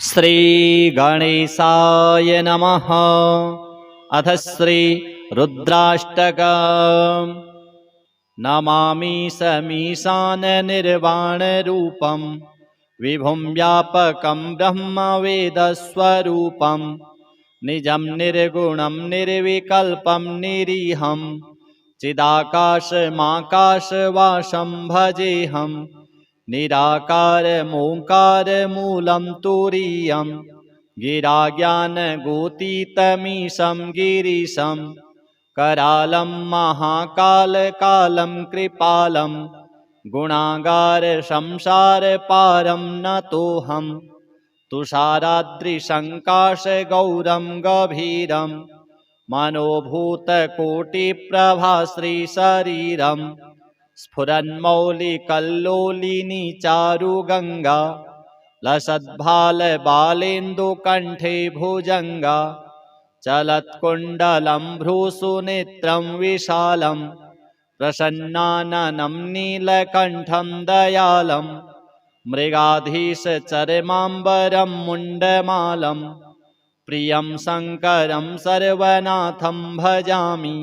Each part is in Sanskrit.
श्री गणेशाय नमः। अथ श्री रुद्राष्टकम्। नमामि समीशान निर्वाणरूपं विभुं व्यापकं ब्रह्मवेदस्वरूपं निजं निर्गुणं निर्विकल्पं निरीहं चिदाकाशमाकाशवासं भजेऽहं निराकारमोङ्कारमूलं तुरीयं गिराज्ञानगोतीतमीशं गिरीशं करालं महाकालकालं कृपालं गुणागारसंसारपारं नतोऽहं तुषाराद्रिसङ्काशगौरं गभीरं मनोभूतकोटिप्रभाश्रीशरीरं स्फुरन्मौलिकल्लोलिनी चारुगङ्गा लसद्भालबालेन्दुकण्ठे भुजङ्गा चलत्कुण्डलं भ्रूसुनेत्रं विशालं प्रसन्नाननं नीलकण्ठं दयालं मृगाधीशचर्माम्बरं मुण्डमालं प्रियं शङ्करं सर्वनाथं भजामि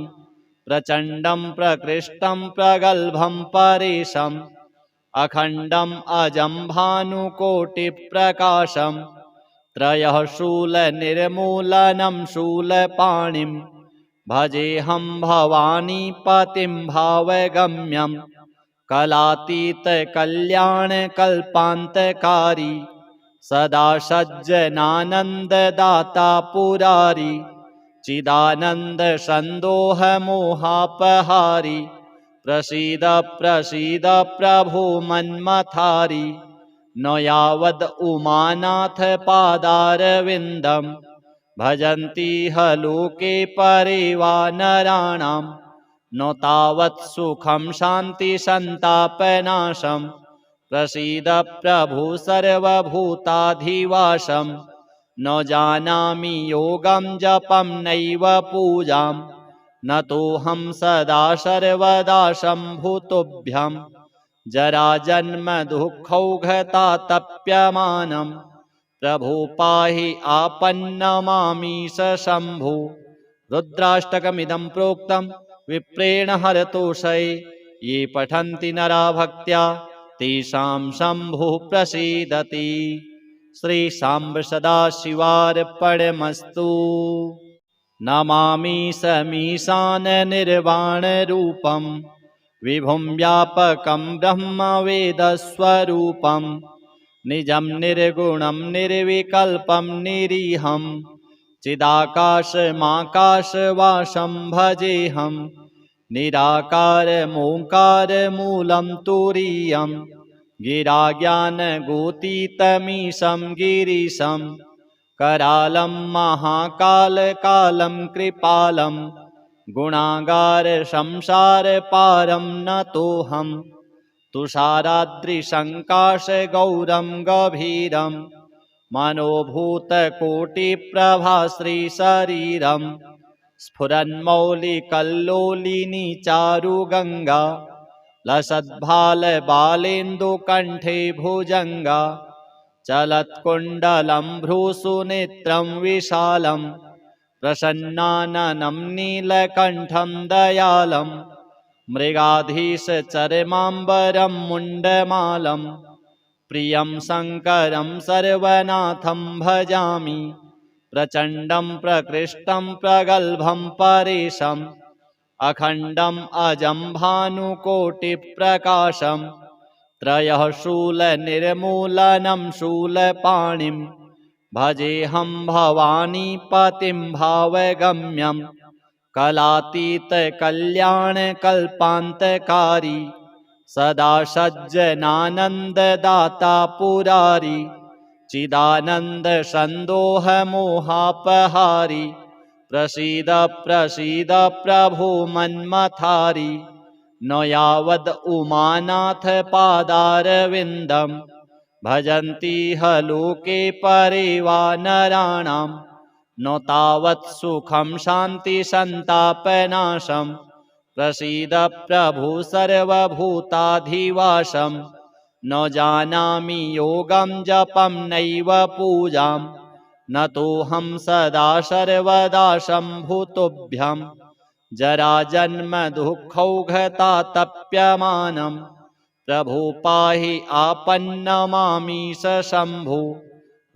प्रचण्डं प्रकृष्टं प्रगल्भं परेशम् अखण्डम् अजं भानुकोटिप्रकाशं त्रयः शूलनिर्मूलनं शूलपाणिं भजेऽहं भवानीपतिं भावगम्यं कलातीतकल्याणकल्पान्तकारी सदा सज्जनानन्ददाता पुरारी चिदानन्दसन्दोहमोहापहारी प्रसीद प्रसीद प्रभो मन्मथारी न यावद् उमानाथ पादारविन्दं भजन्ति ह लोके परे वा नराणां न तावत् सुखं शान्तिसन्तापनाशं प्रसीद प्रभो सर्वभूताधिवासं न जानामि योगं जपं नैव पूजां नतोऽहं सदा सर्वदा शम्भुतुभ्यं जराजन्मदुःखौघतातप्यमानं प्रभो पाहि आपन्नमामीश शम्भो। रुद्राष्टकमिदं प्रोक्तं विप्रेण हरतोषये ये पठन्ति नरा भक्त्या तेषां शम्भुः प्रसीदति। श्री शाम्ब सदाशिवार्पणमस्तु। नमामि समीशान निर्वाणरूपं विभुं व्यापकं ब्रह्मवेदस्वरूपं निजं निर्गुणं निर्विकल्पं निरीहं चिदाकाशमाकाशवासं भजेऽहं निराकारमोङ्कारमूलं तुरीयं गिराज्ञानगोतीतमीशं गिरीशं करालं महाकालकालं कृपालं गुणागारसंसारपारं नतोऽहं तुषाराद्रिसङ्काशगौरं गभीरं मनोभूतकोटिप्रभाश्रीशरीरं स्फुरन्मौलिकल्लोलिनी चारुगङ्गा लसद्भालबालेन्दुकण्ठे भुजङ्गा चलत्कुण्डलं भ्रूसुनेत्रं विशालं प्रसन्नाननं नीलकण्ठं दयालं मृगाधीशचर्माम्बरं मुण्डमालं प्रियं शङ्करं सर्वनाथं भजामि प्रचण्डं प्रकृष्टं प्रगल्भं परेशम् अखण्डम् अजं भानुकोटिप्रकाशं त्रयः शूलनिर्मूलनं शूलपाणिं भजेऽहं भवानीपतिं भावगम्यं कलातीतकल्याणकल्पान्तकारी सदा सज्जनानन्ददाता पुरारी चिदानन्दसन्दोहमोहापहारी प्रसीद प्रसीद प्रभो मन्मथारी न यावद् उमानाथ पादारविन्दं भजन्ति ह लोके परे वा नराणां न तावत् सुखं शान्तिसन्तापनाशं प्रसीद प्रभो सर्वभूताधिवासं न जानामि योगं जपं नैव पूजां न तोऽहं सदा सर्वदा शम्भुतुभ्यं जराजन्म दुःखौघतातप्यमानं प्रभो पाहि आपन्नमामीश शम्भो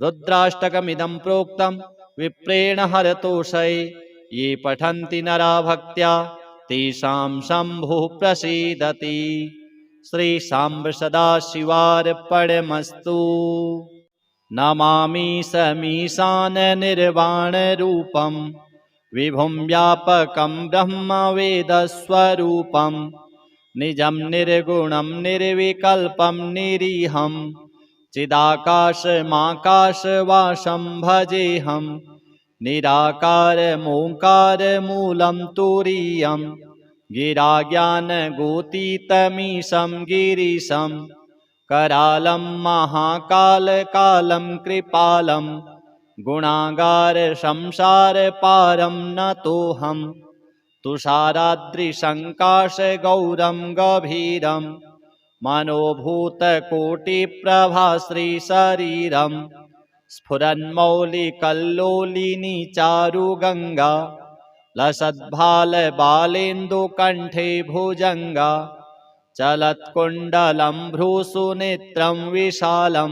रुद्राष्टकमिदं प्रोक्तं विप्रेण हरतोषये ये पठन्ति नरा भक्त्या तेषां शम्भुः प्रसीदति। श्री सांब सदाशिवार्पणमस्तु। नमामि समीशान निर्वाणरूपं विभुं व्यापकं ब्रह्मवेदस्वरूपं निजं निर्गुणं निर्विकल्पं निरीहं चिदाकाशमाकाशवासं भजेऽहं निराकारमोङ्कारमूलं तुरीयं गिराज्ञानगोतीतमीशं गिरीशं करालं महाकालकालं कृपालं गुणागारसंसारपारं नतोऽहं तुषाराद्रिसङ्काशगौरं गभीरं मनोभूतकोटिप्रभाश्रीशरीरं स्फुरन्मौलिकल्लोलिनी चारुगङ्गा लसद्भालबालेन्दुकण्ठे भुजङ्गा चलत्कुण्डलं भ्रूसुनेत्रं विशालं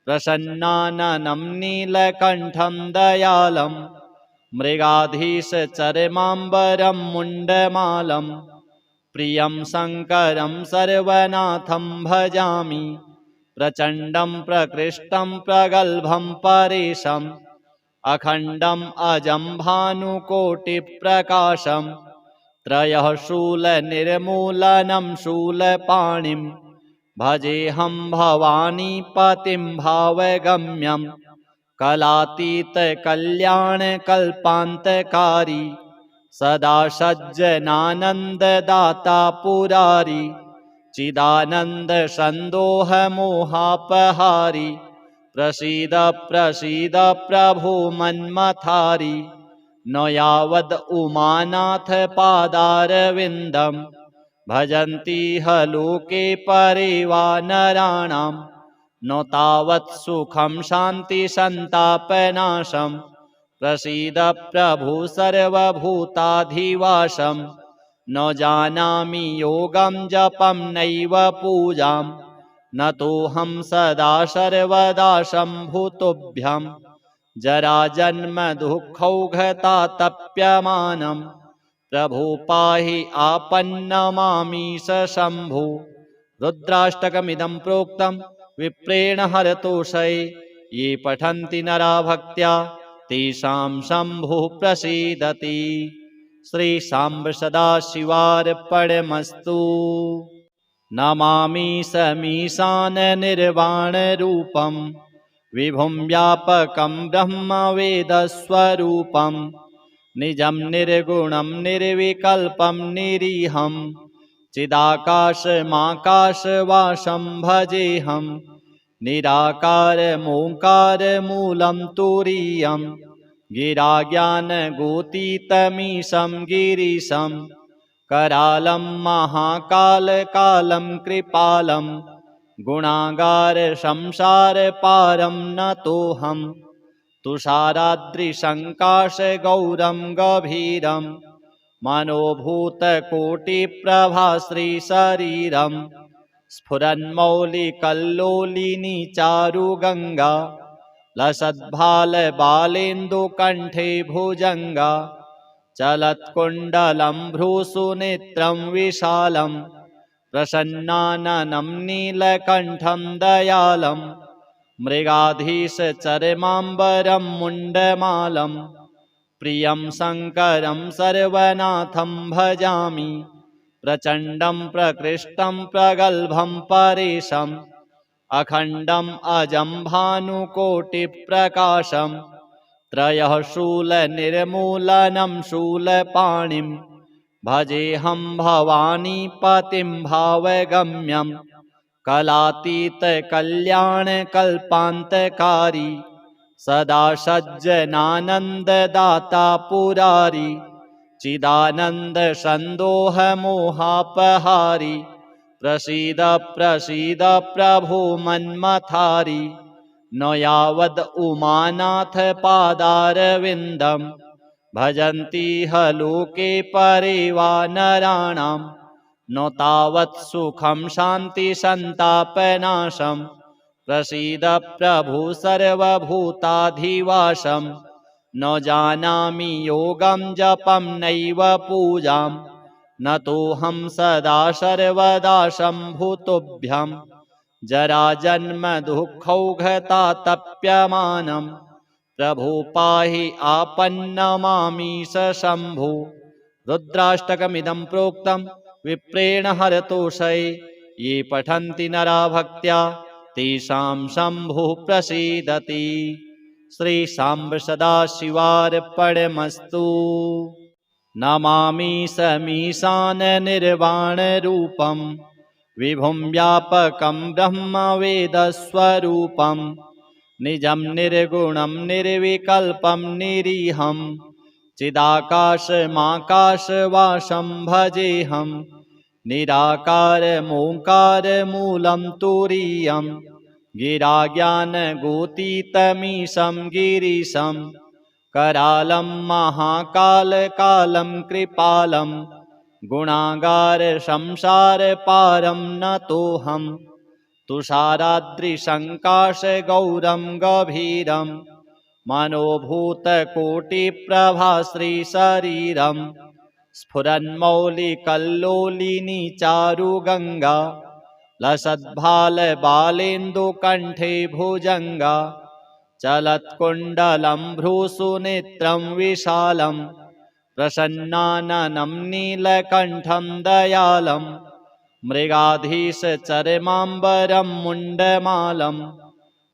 प्रसन्नाननं नीलकण्ठं दयालं मृगाधीशचर्माम्बरं मुण्डमालं प्रियं शङ्करं सर्वनाथं भजामि प्रचण्डं प्रकृष्टं प्रगल्भं परेशम् अखण्डम् अजं भानुकोटिप्रकाशं त्रयः शूलनिर्मूलनं शूलपाणिं भजेऽहं भवानीपतिं भावगम्यं कलातीतकल्याणकल्पान्तकारी सदा सज्जनानन्ददाता पुरारी चिदानन्दसन्दोहमोहापहारी प्रसीद प्रसीद प्रभो मन्मथारी न यावद् उमानाथ पादारविन्दं भजन्ति ह लोके परे वा नराणां न तावत् सुखं शान्तिसन्तापनाशं प्रसीद प्रभो सर्वभूताधिवासं न जानामि योगं जपं नैव पूजां न तोऽहं सदा सर्वदा शम्भुतुभ्यं जराजन्म दुःखौघतातप्यमानं प्रभो पाहि आपन्नमामीश शम्भो रुद्राष्टकमिदं प्रोक्तं विप्रेण हरतोषये ये पठन्ति नरा भक्त्या तेषां शम्भुः प्रसीदति। श्री सांब सदाशिवार्पणमस्तु। नमामि समीशान निर्वाणरूपं विभुं व्यापकं ब्रह्मवेदस्वरूपं निजं निर्गुणं निर्विकल्पं निरीहं चिदाकाशमाकाशवासं भजेऽहं निराकारमोङ्कारमूलं तुरीयं गिराज्ञानगोतीतमीशं गिरीशं करालं महाकालकालं कृपालं गुणागारसंसारपारं नतोऽहं तुषाराद्रिसङ्काशगौरं गभीरं मनोभूतकोटिप्रभाश्रीशरीरं स्फुरन्मौलिकल्लोलिनी चारुगङ्गा लसद्भालबालेन्दुकण्ठे भुजङ्गा चलत्कुण्डलं भ्रूसुनेत्रं विशालं प्रसन्नाननं नीलकण्ठं दयालं मृगाधीशचर्माम्बरं मुण्डमालं प्रियं शङ्करं सर्वनाथं भजामि प्रचण्डं प्रकृष्टं प्रगल्भं परेशम् अखण्डम् अजं भानुकोटिप्रकाशं त्रयः शूलनिर्मूलनं शूलपाणिं भजेऽहं भवानीपतिं भावगम्यं कलातीतकल्याणकल्पान्तकारी सदा सज्जनानन्ददाता पुरारी चिदानन्दसन्दोहमोहापहारी प्रसीद प्रसीद प्रभो मन्मथारी न यावद् उमानाथ पादारविन्दं भजन्ति ह लोके परे वा नराणां न तावत् सुखं शान्ति सन्तापनाशं प्रसीद प्रभु सर्वभूताधिवासं न जानामि योगं जपं नैव पूजां न तोऽहं सदा सर्वदा शम्भुतुभ्यं जराजन्म दुःखौघतातप्यमानं प्रभो पाहि आपन्नमामीश शम्भो रुद्राष्टकमिदं प्रोक्तं विप्रेण हरतोषये ये पठन्ति नरा भक्त्या तेषां शम्भुः प्रसीदति। श्री सांब सदाशिवार्पणमस्तु। नमामि समीशान निर्वाणरूपं विभुं व्यापकं ब्रह्मवेदस्वरूपं निजं निर्गुणं निर्विकल्पं निरीहं चिदाकाशमाकाशवासं भजेऽहं निराकारमोङ्कारमूलं तुरीयं गिराज्ञानगोतीतमीशं गिरीशं करालं महाकालकालं कृपालं गुणागारसंसारपारं नतोऽहं तुषाराद्रिसङ्काशगौरं गभीरं मनोभूतकोटिप्रभाश्रीशरीरं स्फुरन्मौलिकल्लोलिनी चारुगङ्गा लसद्भालबालेन्दुकण्ठे भुजङ्गा चलत्कुण्डलं भ्रूसुनेत्रं विशालं प्रसन्नाननं नीलकण्ठं दयालं मृगाधीशचर्माम्बरं मुण्डमालं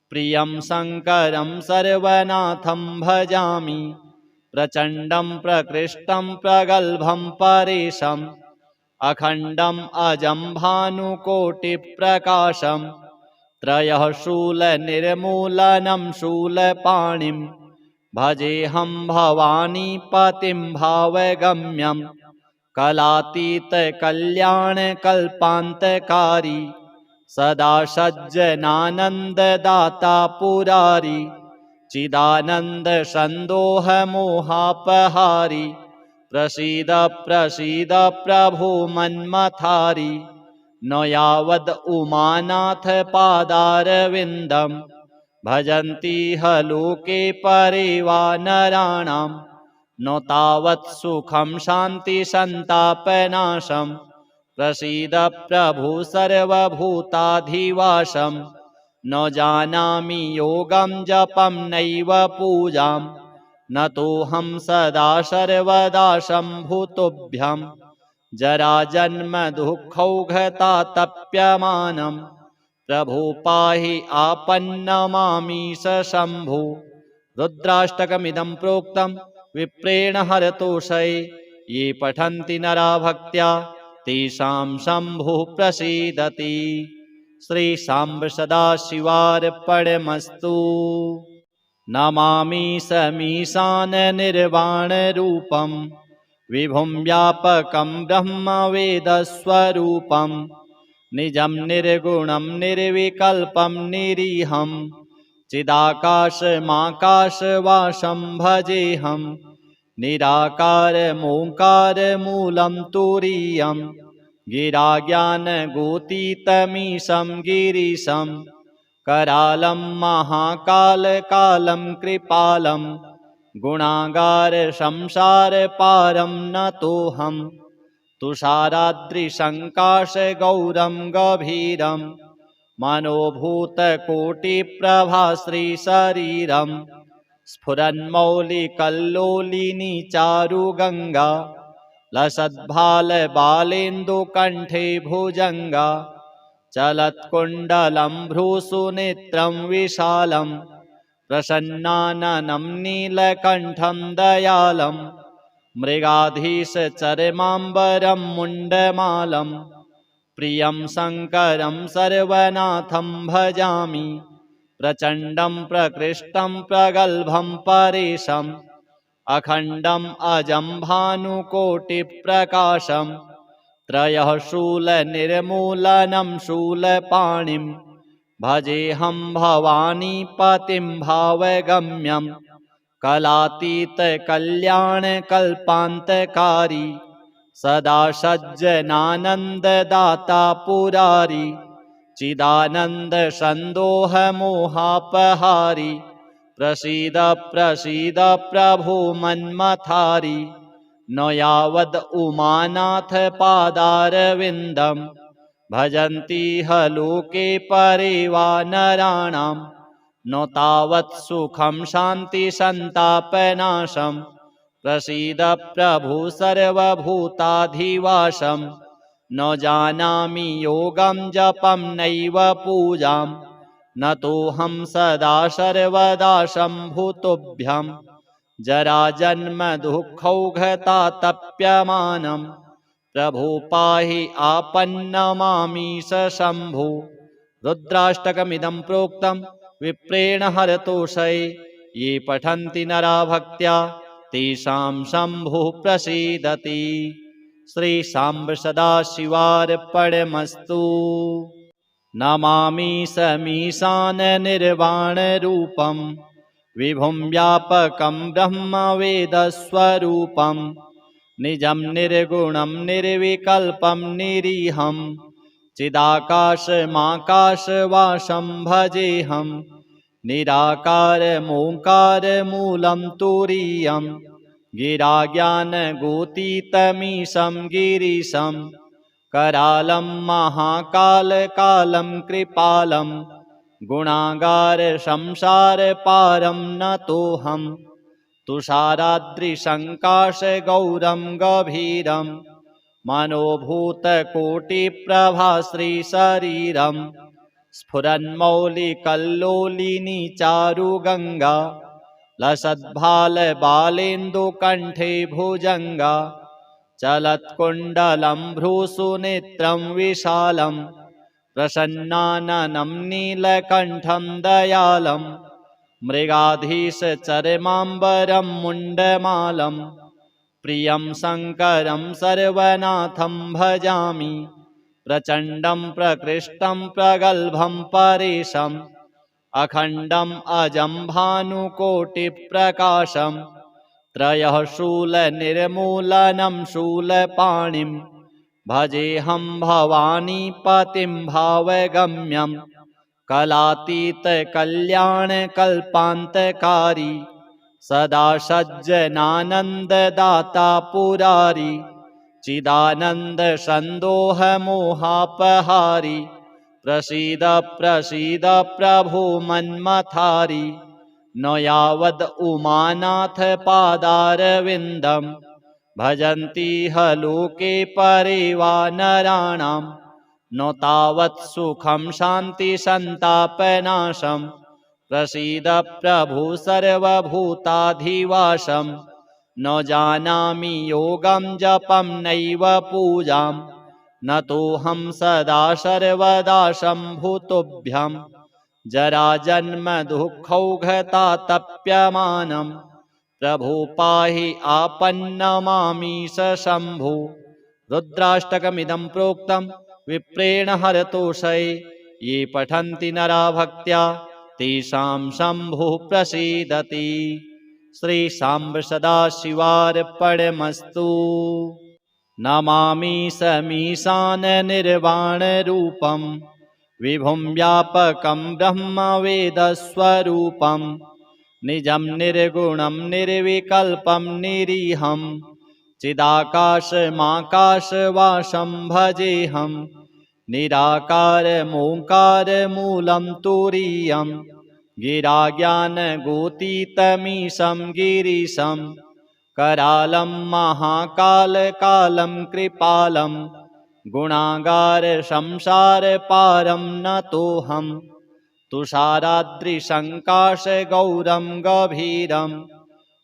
प्रियं शङ्करं सर्वनाथं भजामि प्रचण्डं प्रकृष्टं प्रगल्भं परेशम् अखण्डम् अजं भानुकोटिप्रकाशं त्रयः शूलनिर्मूलनं शूलपाणिं भजेऽहं भवानीपतिं भावगम्यं कलातीतकल्याणकल्पान्तकारी सदा सज्जनानन्ददाता पुरारी चिदानन्दसन्दोहमोहापहारी प्रसीद प्रसीद प्रभो मन्मथारी न यावद् उमानाथ पादारविन्दं भजन्ति ह लोके परे वा नराणां न तावत् सुखं शान्ति सन्तापनाशं प्रसीद प्रभु सर्वभूताधिवासं न जानामि योगं जपं नैव पूजां न तोऽहं सदा सर्वदा शम्भुतुभ्यं जराजन्म दुःखौघतातप्यमानं प्रभो पाहि आपन्नमामीश शम्भो रुद्राष्टकमिदं प्रोक्तं विप्रेण हरतोषये ये पठन्ति नरा भक्त्या तेषां शम्भुः प्रसीदति। श्री सांब सदाशिवार्पणमस्तु। नमामि समीशान निर्वाणरूपं विभुं व्यापकं ब्रह्मवेदस्वरूपं निजं निर्गुणं निर्विकल्पं निरीहं चिदाकाशमाकाशवासं भजेऽहं निराकारमोङ्कारमूलं तुरीयं गिराज्ञानगोतीतमीशं गिरीशं करालं महाकालकालं कृपालं गुणागारसंसारपारं नतोऽहं तुषाराद्रिसङ्काशगौरं गभीरं मनोभूतकोटिप्रभाश्रीशरीरं स्फुरन्मौलिकल्लोलिनी चारुगङ्गा लसद्भालबालेन्दुकण्ठे भुजङ्गा चलत्कुण्डलं भ्रूसुनेत्रं विशालं प्रसन्नाननं नीलकण्ठं दयालं मृगाधीशचर्माम्बरं मुण्डमालं प्रियं शङ्करं सर्वनाथं भजामि प्रचण्डं प्रकृष्टं प्रगल्भं परेशम् अखण्डम् अजं भानुकोटिप्रकाशं त्रयः शूलनिर्मूलनं शूलपाणिं भजेऽहं भवानीपतिं भावगम्यं कलातीतकल्याणकल्पान्तकारी सदा सज्जनानन्ददाता पुरारी चिदानन्दसन्दोहमोहापहारी प्रसीद प्रसीद प्रभो मन्मथारी न यावद् उमानाथ पादारविन्दं भजन्ति ह लोके परे वा नराणां न तावत् सुखं शान्तिसन्तापनाशं प्रसीद प्रभु सर्वभूताधिवासं न जानामि योगं जपं नैव पूजां न तोऽहं सदा सर्वदा शम्भुतुभ्यं जराजन्मदुःखौघतातप्यमानं प्रभो पाहि आपन्नमामीश शम्भो रुद्राष्टकमिदं प्रोक्तं विप्रेण हरतोषये ये पठन्ति नरा भक्त्या तेषां शम्भुः प्रसीदति। श्रीशाम्ब सदाशिवार्पणमस्तु। नमामि समीशाननिर्वाणरूपं विभुं व्यापकं ब्रह्मवेदस्वरूपं निजं निर्गुणं निर्विकल्पं निरीहं चिदाकाशमाकाशवासं भजेऽहं निराकारमोङ्कारमूलं तुरीयं गिराज्ञानगोतीतमीशं गिरीशं करालं महाकालकालं कृपालं गुणागारसंसारपारं नतोऽहं तुषाराद्रिसङ्काशगौरं गभीरं मनोभूतकोटिप्रभाश्रीशरीरं स्फुरन्मौलिकल्लोलिनी चारुगङ्गा लसद्भालबालेन्दुकण्ठे भुजङ्गा चलत्कुण्डलं भ्रूसुनेत्रं विशालं प्रसन्नाननं नीलकण्ठं दयालं मृगाधीशचर्माम्बरं मुण्डमालं प्रियं शङ्करं सर्वनाथं भजामि प्रचण्डं प्रकृष्टं प्रगल्भं परेशम् अखण्डम् अजं भानुकोटिप्रकाशं त्रयः शूलनिर्मूलनं शूलपाणिं भजेऽहं भवानीपतिं भावगम्यं कलातीतकल्याणकल्पान्तकारी सदा सज्जनानन्ददाता पुरारी चिदानन्दसन्दोहमोहापहारी प्रसीद प्रसीद प्रभो मन्मथारी न यावद् उमानाथ पादारविन्दं भजन्ति ह लोके परे वा नराणां न तावत् सुखं शान्तिसन्तापनाशं प्रसीद प्रभु सर्वभूताधिवासं न जानामि योगं जपं नैव पूजां न तोऽहं सदा सर्वदा शम्भुतुभ्यं जराजन्मदुःखौघतातप्यमानं प्रभो पाहि आपन्नमामीश शम्भो रुद्राष्टकमिदं प्रोक्तं विप्रेण हरतोषये ये पठन्ति नरा भक्त्या तेषां शम्भुः प्रसीदति। श्रीशाम्ब सदाशिवार्पणमस्तु। नमामि समीशाननिर्वाणरूपं विभुं व्यापकं ब्रह्मवेदस्वरूपं निजं निर्गुणं निर्विकल्पं निरीहं चिदाकाशमाकाशवासं भजेऽहं निराकारमोङ्कारमूलं तुरीयं गिराज्ञानगोतीतमीशं गिरीशं करालं महाकालकालं कृपालं गुणागारसंसारपारं नतोऽहं तुषाराद्रिसङ्काशगौरं गभीरं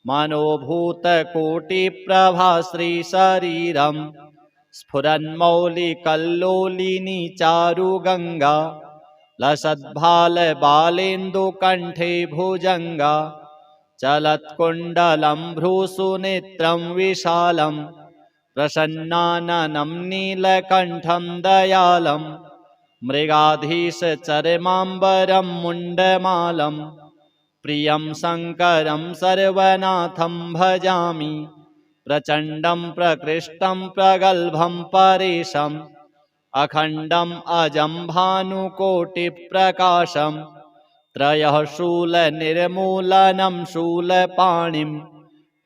मनोभूतकोटिप्रभाश्रीशरीरं स्फुरन्मौलिकल्लोलिनी चारुगङ्गा लसद्भालबालेन्दुकण्ठे भुजङ्गा चलत्कुण्डलं भ्रूसुनेत्रं विशालं प्रसन्नाननं नीलकण्ठं दयालं मृगाधीशचर्माम्बरं मुण्डमालं प्रियं शङ्करं सर्वनाथं भजामि प्रचण्डं प्रकृष्टं प्रगल्भं परेशम् अखण्डम् अजं भानुकोटिप्रकाशं त्रयः शूलनिर्मूलनं शूलपाणिं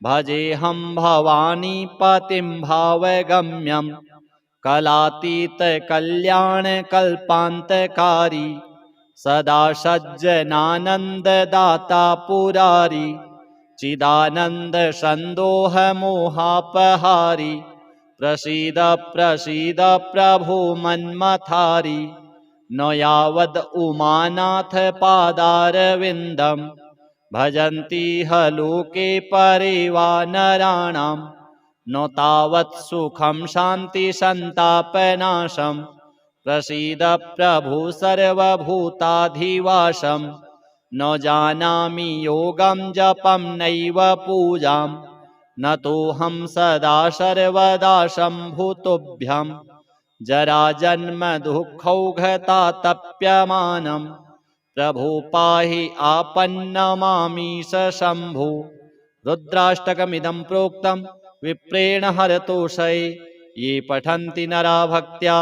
भजेऽहं भवानीपतिं भावगम्यं कलातीतकल्याणकल्पान्तकारी सदा सज्जनानन्ददाता पुरारी चिदानन्दसन्दोहमोहापहारी प्रसीद प्रसीद प्रभो मन्मथारी न यावद् उमानाथ पादारविन्दं भजन्ति ह लोके परे वा नराणां न तावत् सुखं शान्तिसन्तापनाशं प्रसीद प्रभो सर्वभूताधिवासं न जानामि योगं जपं नैव पूजां न तोऽहं सदा सर्वदा शम्भुतुभ्यं जराजन्मदुःखौघतातप्यमानं प्रभो पाहि आपन्नमामीश शम्भो रुद्राष्टकमिदं प्रोक्तं विप्रेण हरतोषये ये पठन्ति नरा भक्त्या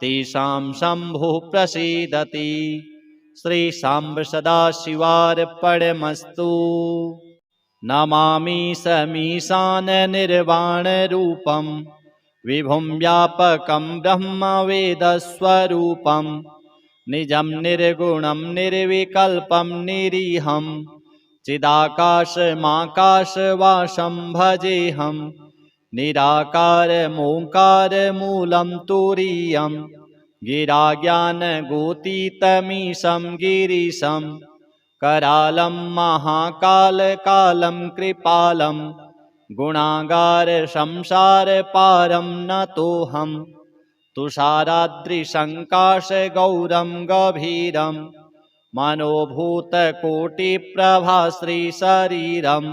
तेषां शम्भुः प्रसीदति। श्रीशाम्ब सदाशिवार्पणमस्तु। नमामि समीशाननिर्वाणरूपं विभुं व्यापकं ब्रह्मवेदस्वरूपं निजं निर्गुणं निर्विकल्पं निरीहं चिदाकाशमाकाशवासं भजेऽहं निराकारमोङ्कारमूलं तुरीयं गिराज्ञानगोतीतमीशं गिरीशं करालं महाकालकालं कृपालं गुणागारसंसारपारं नतोऽहं तुषाराद्रिसङ्काशगौरं गभीरं मनोभूतकोटिप्रभाश्रीशरीरं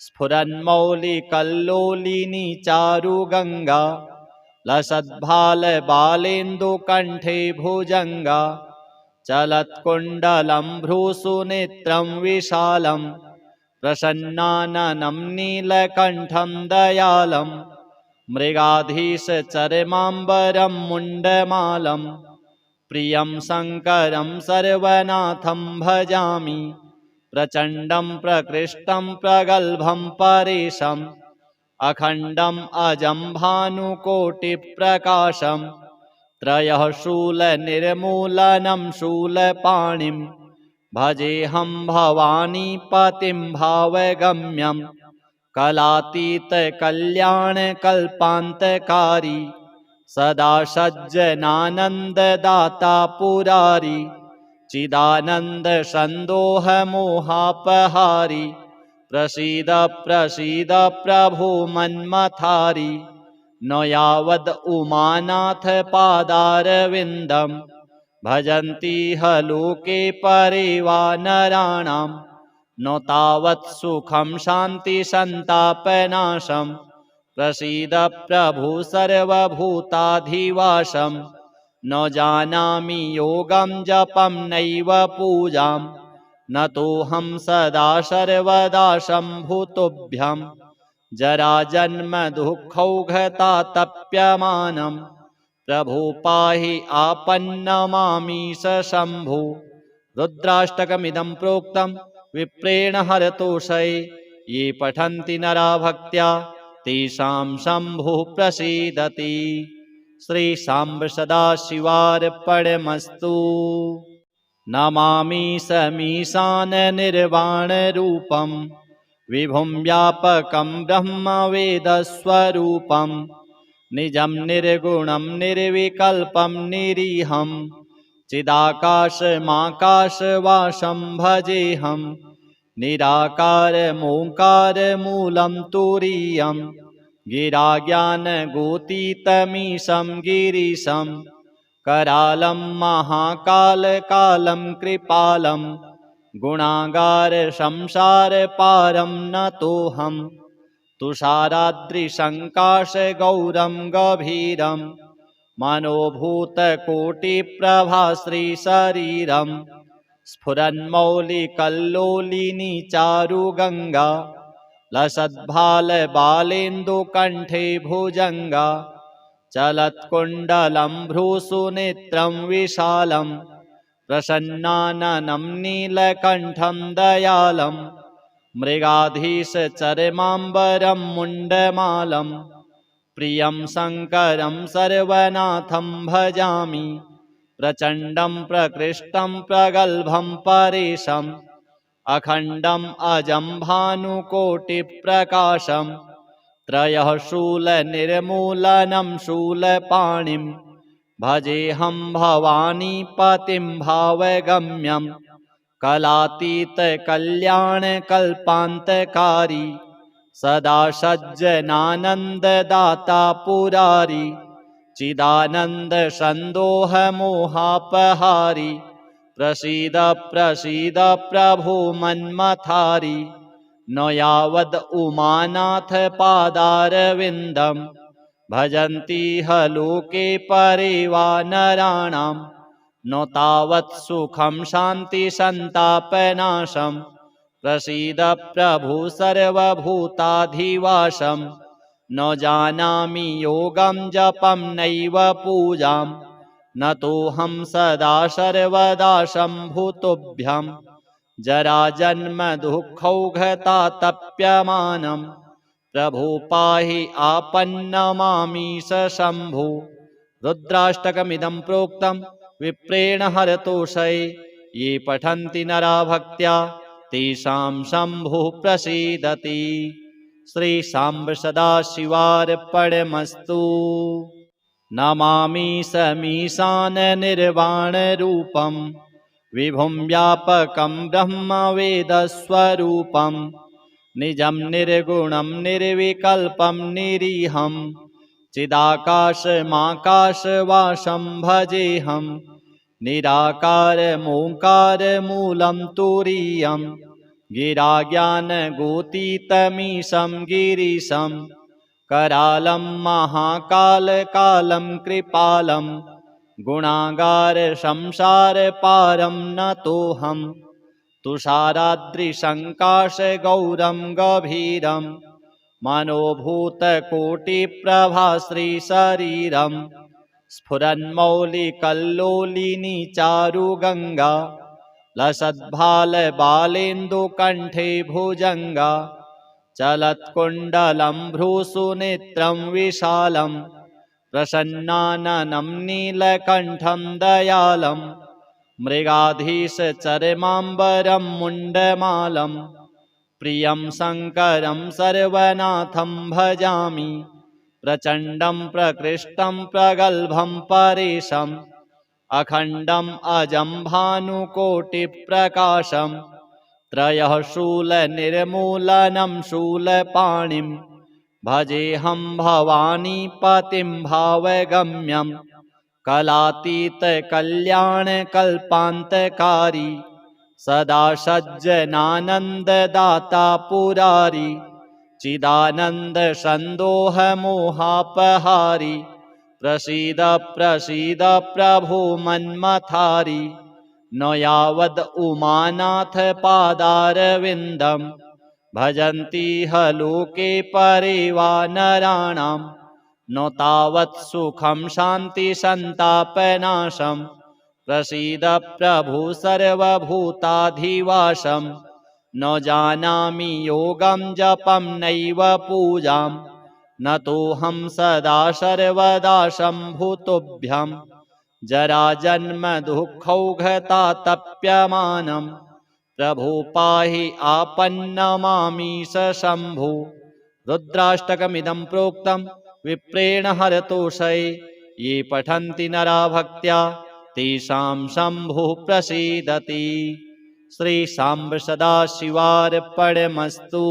स्फुरन्मौलिकल्लोलिनी चारुगङ्गा लसद्भालबालेन्दुकण्ठे भुजङ्गा चलत्कुण्डलं भ्रूसुनेत्रं विशालं प्रसन्नाननं नीलकण्ठं दयालं मृगाधीशचर्माम्बरं मुण्डमालं प्रियं शङ्करं सर्वनाथं भजामि प्रचण्डं प्रकृष्टं प्रगल्भं परेशम् अखण्डम् अजं भानुकोटिप्रकाशं त्रयः शूलनिर्मूलनं शूलपाणिं भजेऽहं भवानीपतिं भावगम्यं कलातीतकल्याणकल्पान्तकारी सदा सज्जनानन्ददाता पुरारी चिदानन्दसन्दोहमोहापहारी प्रसीद प्रसीद प्रभो मन्मथारी न यावद् उमानाथ पादारविन्दं भजन्ति ह लोके परे वा नराणां न तावत् सुखं शान्तिसन्तापनाशं प्रसीद प्रभो सर्वभूताधिवासं न जानामि योगं जपं नैव पूजां न तोऽहं सदा सर्वदा शम्भुतुभ्यं जराजन्मदुःखौघतातप्यमानं प्रभो पाहि आपन्नमामीश शम्भो रुद्राष्टकमिदं प्रोक्तं विप्रेण हरतोषये ये पठन्ति नरा भक्त्या तेषां शम्भुः प्रसीदति। श्रीशाम्ब सदाशिवार्पणमस्तु। नमामि समीशाननिर्वाणरूपं विभुं व्यापकं ब्रह्मवेदस्वरूपं निजं निर्गुणं निर्विकल्पं निरीहं चिदाकाशमाकाशवासं भजेऽहं निराकारमोङ्कारमूलं तुरीयं गिराज्ञानगोतीतमीशं गिरीशं करालं महाकालकालं कृपालं गुणागारसंसारपारं नतोऽहं तुषाराद्रिशङ्काशगौरं गभीरं मनोभूतकोटिप्रभाश्रीशरीरं स्फुरन्मौलिकल्लोलिनी चारुगङ्गा लसद्भालबालेन्दुकण्ठे भुजङ्गा चलत्कुण्डलं भ्रूसुनेत्रं विशालं प्रसन्नाननं नीलकण्ठं दयालं मृगाधीशचर्माम्बरं मुण्डमालं प्रियं शङ्करं सर्वनाथं भजामि प्रचण्डं प्रकृष्टं प्रगल्भं परेशम् अखण्डम् अजं भानुकोटिप्रकाशं त्रयः शूलनिर्मूलनं शूलपाणिं भजेऽहं भवानीपतिं भावगम्यं कलातीतकल्याणकल्पान्तकारी सदा सज्जनानन्ददाता पुरारी चिदानन्दसन्दोहमोहापहारी प्रसीद प्रसीद प्रभो मन्मथारी न यावद् उमानाथ पादारविन्दं भजन्ति ह लोके परे वा नराणां न तावत् सुखं शान्तिसन्तापनाशं प्रसीद प्रभो सर्वभूताधिवासं न जानामि योगं जपं नैव पूजां न तोऽहं सदा सर्वदा शम्भुतुभ्यं जराजन्मदुःखौघतातप्यमानं प्रभो पाहि आपन्नमामीश शम्भो रुद्राष्टकमिदं प्रोक्तं विप्रेण हरतोषये ये पठन्ति नरा भक्त्या तेषां शम्भुः प्रसीदति। श्रीशाम्ब सदाशिवार्पणमस्तु। नमामि समीशाननिर्वाणरूपं विभुं व्यापकं ब्रह्मवेदस्वरूपं निजं निर्गुणं निर्विकल्पं निरीहं चिदाकाशमाकाशवासं भजेऽहं निराकारमोङ्कारमूलं तुरीयं गिराज्ञानगोतीतमीशं गिरीशं करालं महाकालकालं कृपालं गुणागारसंसारपारं नतोऽहं तुषाराद्रिशङ्काशगौरं गभीरं मनोभूतकोटिप्रभाश्रीशरीरं स्फुरन्मौलिकल्लोलिनी चारुगङ्गा लसद्भालबालेन्दुकण्ठे भुजङ्गा चलत्कुण्डलं भ्रूसुनेत्रं विशालं प्रसन्नाननं नीलकण्ठं दयालं मृगाधीशचर्माम्बरं मुण्डमालं प्रियं शङ्करं सर्वनाथं भजामि प्रचण्डं प्रकृष्टं प्रगल्भं परेशम् अखण्डम् अजं भानुकोटिप्रकाशं त्रयः शूलनिर्मूलनं शूलपाणिं भजेऽहं भवानीपतिं भावगम्यं कलातीतकल्याणकल्पान्तकारी सदा सज्जनानन्ददाता पुरारी चिदानन्दसन्दोहमोहापहारी प्रसीद प्रसीद प्रभो मन्मथारी न यावद् उमानाथ पादारविन्दं भजन्ति ह लोके परे वा नराणां न तावत् सुखं शान्तिसन्तापनाशं प्रसीद प्रभो सर्वभूताधिवासं न जानामि योगं जपं नैव पूजां न तोऽहं सदा सर्वदा शम्भुतुभ्यं जराजन्मदुःखौघतातप्यमानं प्रभो पाहि आपन्नमामीश शम्भो रुद्राष्टकमिदं प्रोक्तं विप्रेण हरतोषये ये पठन्ति नरा भक्त्या तेषां शम्भुः प्रसीदति। श्रीशाम्ब सदाशिवार्पणमस्तु।